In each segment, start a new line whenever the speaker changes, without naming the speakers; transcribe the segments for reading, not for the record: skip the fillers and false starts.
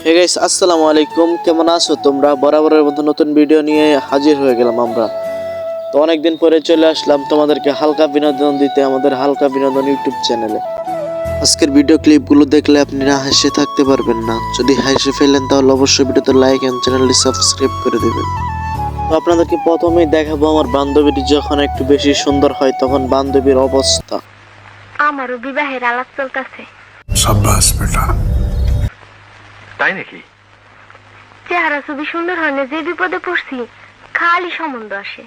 Hey guys, আসসালামু আলাইকুম। কেমন আছো তোমরা? বরাবরের মতো নতুন ভিডিও নিয়ে হাজির হয়ে গেলাম আমরা। তো অনেকদিন পরে চলে আসলাম তোমাদেরকে হালকা বিনোদন দিতে আমাদের হালকা বিনোদন ইউটিউব চ্যানেলে। আজকের ভিডিও ক্লিপগুলো দেখলে আপনি না হেসে থাকতে পারবেন না। যদি হেসে ফেলেন তাহলে অবশ্যই ভিডিওতে লাইক এবং চ্যানেলটি সাবস্ক্রাইব করে দেবেন। তো আপনাদেরকে প্রথমেই দেখাবো আমার বান্ধবীটি যখন একটু বেশি সুন্দর হয় তখন বান্ধবীর অবস্থা।
আমারও বিবাহের আলাপ চলতেছে।
সাব্বাস বেটা।
তাই নাকি?
চেহারা ছবি সুন্দর হয় না, যে বিপদে পড়ছি খালি সম্বন্ধ আসে।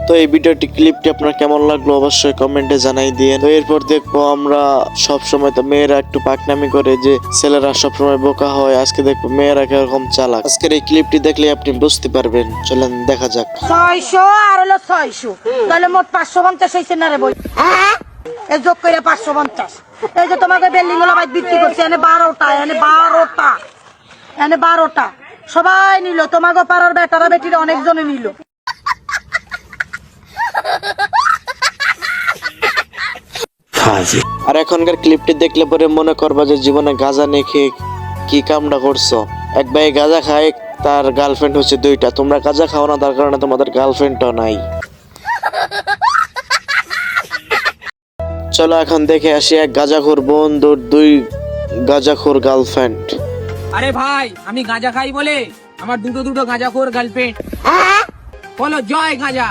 তো এই ভিডিওটি ক্লিপটি আপনার কেমন লাগলো অবশ্যই কমেন্টে জানাই দিয়ে। তো এরপর দেখবো আমরা সব সময় তো মেয়েরা একটু পাকনামি করে যে ছেলেরা সবসময় বোকা হয়, আজকে দেখবো মেয়েরা কিরকম চালাক। আজকের এই ক্লিপটি দেখলে আপনি বুঝতে পারবেন। চলেন দেখা যাক।
600 আর হলো 600, তাহলে মোট 550 হয়েছে না রে বই। এই যোগ করে 550। এই যে তোমাকে বিল্ডিং গুলো ভাই বিক্রি করছে এনে 12টা সবাই নিল। তোমাকে পাড়ার বেটারা বেটিরা অনেকজনে নিল।
আর এখনকার ক্লিপটি দেখলে পরে মনে করবা যে জীবনে গাঁজা নিয়ে খেয়ে কি কামটা করছো। এক ভাই গাঁজা খায়, তার গার্লফ্রেন্ড হচ্ছে 2টা। তোমরা গাঁজা খাও না, তার কারণে তোমাদের গার্লফ্রেন্ডও নাই। চলো এখন দেখে আসি এক গাঁজাখোর বন্ধুর 2 গাঁজাখোর গার্লফ্রেন্ড।
আরে ভাই, আমি গাঁজা খাই বলে আমার দুটো গাঁজাখোর গার্লফ্রেন্ড। বলো জয় গাঁজা।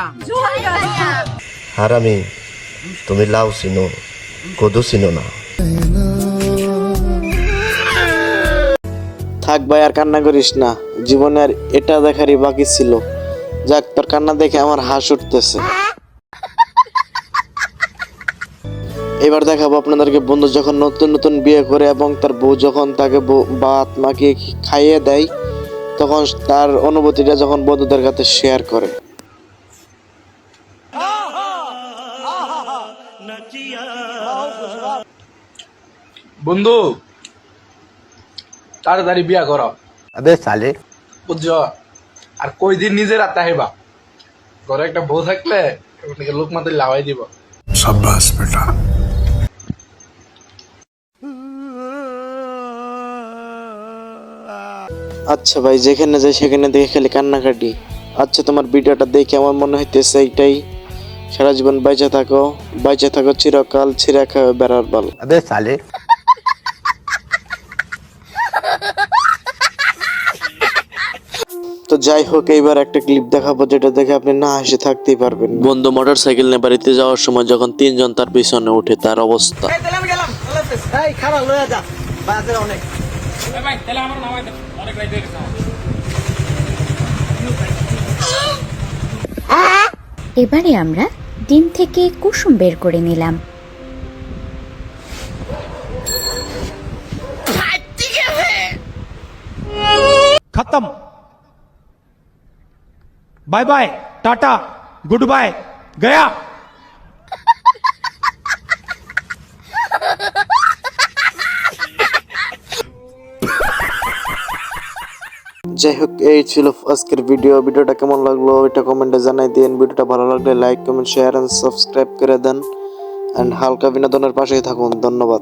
হারামি, তুমি লাউ চিনো, কদু চিনো না।
থাক ভাই, আর কান্না করিস না, জীবনে আর এটা দেখারই বাকি ছিল। যাক, তোর কান্না দেখে আমার হাসি উঠতেছে। এবার দেখাবো আপনাদেরকে বন্ধু যখন নতুন নতুন বিয়ে করে এবং তার বউ যখন তাকে ভাত মাখিয়ে খাইয়ে দেয় তখন তার অনুভূতিটা যখন বন্ধুদের কাছে শেয়ার করে।
বন্ধু, তাড়াতাড়ি বিয়া করো।
আবে সালে,
বুঝছো? আর কই দিন নিজের আত্মা হেবা ঘরে একটা বউ থাকলে লোক মাত্র লাভাই দিব।
সাব্বাস বেটা।
আচ্ছা ভাই, যেখানে যাই সেখানে দেখে খালি কান্নাকাটি। আচ্ছা, তোমার ভিডিওটা দেখে আমার মনে হইতেছে এইটাই, সারা জীবন বাইচে থাকো চিরকাল, ছিঁড়া খাবে বেড়ার বাল।
আবে সালে।
তো যাই হোক, এইবার একটা ক্লিপ দেখাবো যেটা দেখে আপনি না হেসে থাকতেই পারবেন। বন্ধু মোটর সাইকেল নিয়ে বাড়িতে যাওয়ার সময় যখন 3 জন তার পিছনে উঠে তার অবস্থা।
এবারে আমরা ডিম থেকে কুসুম বের করে নিলাম।
खत्म। Bye bye, tata, goodbye, गया।
যাই হোক, এই ছিল আজকের ভিডিওটা কেমন লাগলো এটা কমেন্টে জানাই দিন। ভিডিওটা ভালো লাগলে like comment share and subscribe করে দেন এন্ড হালকা বিনোদনের পাশেই থাকুন। ধন্যবাদ।